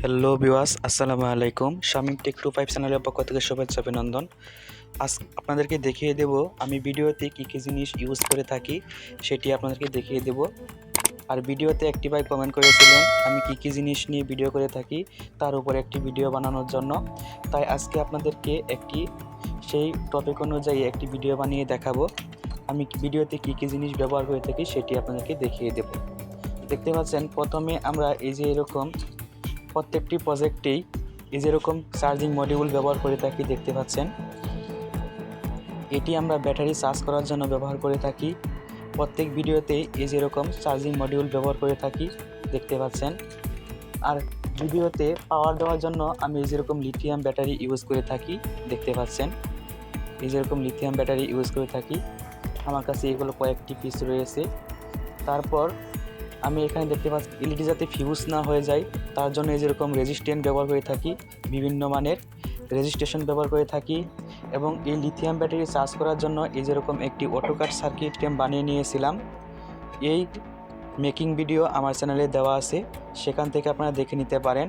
Hello viewers, আসসালামু আলাইকুম। Shamim take 25 চ্যানেলের পক্ষ থেকে শুভেচ্ছা অভিনন্দন। আজ আপনাদেরকে দেখিয়ে দেব আমি ভিডিওতে কী কী জিনিস ইউজ করে থাকি, সেটি আপনাদেরকে দেখিয়ে দেব। আর ভিডিওতে একটি ভাই কমেন্ট করেছিলেন আমি কী কী জিনিস নিয়ে ভিডিও করে থাকি তার উপর একটি ভিডিও বানানোর জন্য। তাই আজকে আপনাদেরকে সেই টপিক অনুযায়ী একটি ভিডিও বানিয়ে দেখাবো। আমি ভিডিওতে কী কী জিনিস ব্যবহার করে থাকি সেটি আপনাদেরকে দেখিয়ে দেব। দেখতে পাচ্ছেন, প্রথমে আমরা এরকম প্রত্যেকটি প্রজেক্টেই যেরকম চার্জিং মডিউল ব্যবহার করে থাকি। দেখতে পাচ্ছেন, এটি আমরা ব্যাটারি চার্জ করার জন্য ব্যবহার করে থাকি। প্রত্যেক ভিডিওতেই যেরকম চার্জিং মডিউল ব্যবহার করে থাকি। দেখতে পাচ্ছেন, আর ভিডিওতে পাওয়ার দেওয়ার জন্য আমি যেরকম লিথিয়াম ব্যাটারি ইউজ করে থাকি। দেখতে পাচ্ছেন, যেরকম লিথিয়াম ব্যাটারি ইউজ করে থাকি। আমার কাছে এগুলো কয়েকটি পিস রয়েছে। তারপর আমি এখানে দেখতে পাচ্ছি এলইডি যাতে ফিউজ না হয়ে যায় তার জন্য যেরকম রেজিস্ট্যান্ট ব্যবহার করে থাকি, বিভিন্ন মানের রেজিস্ট্রেশন ব্যবহার করে থাকি। এবং এই লিথিয়াম ব্যাটারি চার্জ করার জন্য যেরকম একটি অটোকাট সার্কিট ক্যাম্প বানিয়ে নিয়েছিলাম। এই মেকিং ভিডিও আমার চ্যানেলে দেওয়া আছে, সেখান থেকে আপনারা দেখে নিতে পারেন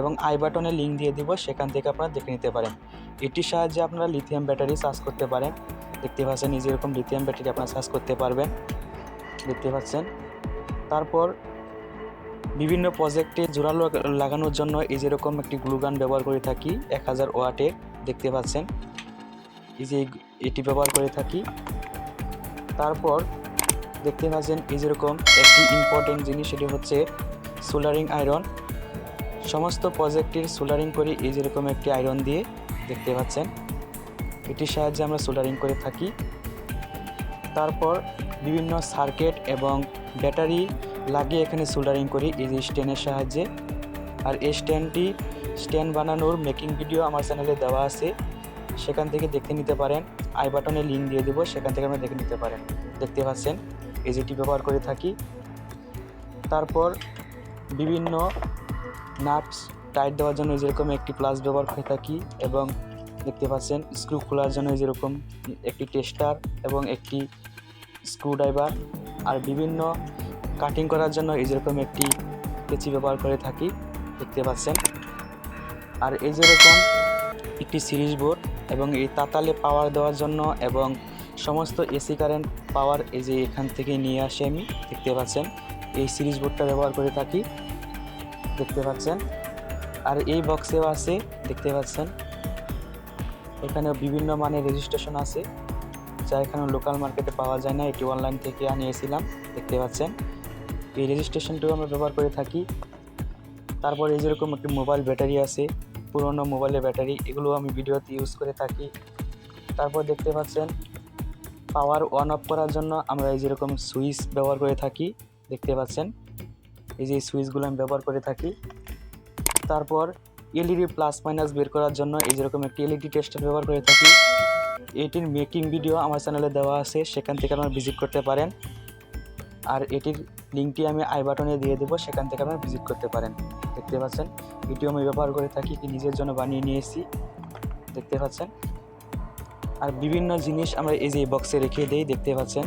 এবং আই বাটনে লিঙ্ক দিয়ে দিব, সেখান থেকে আপনারা দেখে নিতে পারেন। এটির সাহায্যে আপনারা লিথিয়াম ব্যাটারি চার্জ করতে পারেন। দেখতে পাচ্ছেন, যেরকম লিথিয়াম ব্যাটারি আপনারা চার্জ করতে পারবেন। দেখতে পাচ্ছেন, তারপর বিভিন্ন প্রজেক্টে জোড়ালো লাগানোর জন্য যেরকম একটি গ্লুগান ব্যবহার করে থাকি 1000 ওয়াটের। দেখতে পাচ্ছেন, এটি ব্যবহার করে থাকি। তারপর দেখতে পাচ্ছেন যেরকম একটি ইম্পর্টেন্ট জিনিস, সেটি হচ্ছে সোল্ডারিং আয়রন। সমস্ত প্রজেক্টের সোল্ডারিং করি যেরকম একটি আয়রন দিয়ে। দেখতে পাচ্ছেন, এটির সাহায্যে আমরা সোল্ডারিং করে থাকি। তারপর বিভিন্ন সার্কিট এবং ব্যাটারি লাগিয়ে এখানে সোল্ডারিং করি স্ট্যান্ডের সাহায্যে। আর এই স্ট্যান্ড বানানোর মেকিং ভিডিও আমার চ্যানেলে দেওয়া আছে, সেখান থেকে দেখে নিতে পারেন। আই বাটনে লিঙ্ক দিয়ে দেবো, সেখান থেকে আমরা দেখে নিতে পারেন। দেখতে পাচ্ছেন, যেটি ব্যবহার করে থাকি। তারপর বিভিন্ন নাটস টাইট দেওয়ার জন্য যেরকম একটি প্লাস ব্যবহার করে থাকি। এবং দেখতে পাচ্ছেন, স্ক্রু খোলার জন্য যেরকম একটি টেস্টার এবং একটি স্ক্রুড্রাইভার। আর বিভিন্ন কাটিং করার জন্য যেরকম একটি কেচি ব্যবহার করে থাকি। দেখতে পাচ্ছেন, আর যেরকম একটি সিরিজ বোর্ড এবং এই তাতালে পাওয়ার দেওয়ার জন্য এবং সমস্ত এসি কারেন্ট পাওয়ার এখান থেকে নিয়ে আসে আমি। দেখতে পাচ্ছেন, এই সিরিজ বোর্ডটা ব্যবহার করে থাকি। দেখতে পাচ্ছেন, আর এই বক্সেও আছে। দেখতে পাচ্ছেন, এখানে বিভিন্ন মানের রেজিস্ট্রেশন আছে, যা এখানে লোকাল মার্কেটে পাওয়া যায় না, এটি অনলাইন থেকে আনিয়েছিলাম। দেখতে পাচ্ছেন, এই রেজিস্ট্রেশনটিও আমরা ব্যবহার করে থাকি। তারপর যেরকম একটি মোবাইল ব্যাটারি আছে, পুরনো মোবাইলের ব্যাটারি, এগুলো আমি ভিডিওতে ইউজ করে থাকি। তারপর দেখতে পাচ্ছেন, পাওয়ার অন অফ করার জন্য আমরা যেরকম সুইচ ব্যবহার করে থাকি। দেখতে পাচ্ছেন, যে সুইচগুলো আমি ব্যবহার করে থাকি। তারপর এলইডি প্লাস মাইনাস বের করার জন্য যেরকম একটি এলইডি টেস্টার ব্যবহার করে থাকি। এটির মেকিং ভিডিও আমার চ্যানেলে দেওয়া আছে, সেখান থেকে আপনারা ভিজিট করতে পারেন। আর এটির লিঙ্কটি আমি আই বাটনে দিয়ে দেবো, সেখান থেকে আপনারা ভিজিট করতে পারেন। দেখতে পাচ্ছেন, এটিও আমি ব্যবহার করে থাকি, নিজের জন্য বানিয়ে নিয়েছি। দেখতে পাচ্ছেন, আর বিভিন্ন জিনিস আমরা এই বক্সে রেখে দিই। দেখতে পাচ্ছেন,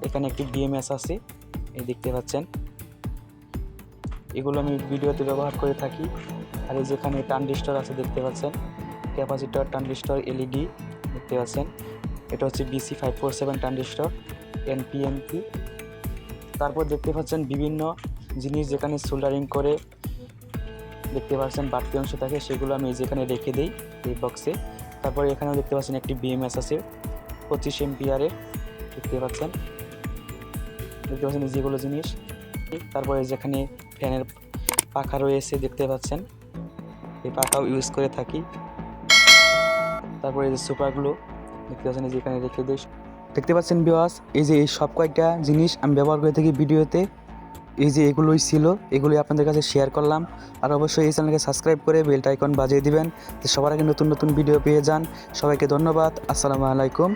এখানে একটি বিএমএস আছে, দেখতে পাচ্ছেন, এগুলো আমি ভিডিওতে ব্যবহার করে থাকি। আর যেখানে ট্রানজিস্টর আছে, দেখতে পাচ্ছেন, ক্যাপাসিটর, ট্রানজিস্টর, এলইডি। দেখতে পাচ্ছেন, এটা হচ্ছে BC547 ট্রানজিস্টর, NPNP। তারপর দেখতে পাচ্ছেন বিভিন্ন জিনিস যেখানে সোল্ডারিং করে। দেখতে পাচ্ছেন, বাড়তি অংশ থাকে, সেগুলো আমি যেখানে রেখে দিই এই বক্সে। তারপর এখানেও দেখতে পাচ্ছেন একটি বিএমএস আছে 25 এম্পিয়ারের। দেখতে পাচ্ছেন যেগুলো জিনিস। তারপরে যেখানে ফ্যানের পাখা রয়েছে, দেখতে পাচ্ছেন, এই পাখাও ইউজ করে থাকি। তারপরে সুপারগুলো দেখতে পাচ্ছেন, যেখানে রেখে দিই। দেখতে পাচ্ছেন ভিউয়ার্স, এই সব কয়েকটা জিনিস আমি ব্যবহার করে থাকি ভিডিওতে। এগুলোই ছিল, এগুলোই আপনাদের কাছে শেয়ার করলাম। আর অবশ্যই এই চ্যানেলকে সাবস্ক্রাইব করে বেলটা আইকন বাজিয়ে দিবেন, সবার আগে নতুন নতুন ভিডিও পেয়ে যান। সবাইকে ধন্যবাদ। আসসালামু আলাইকুম।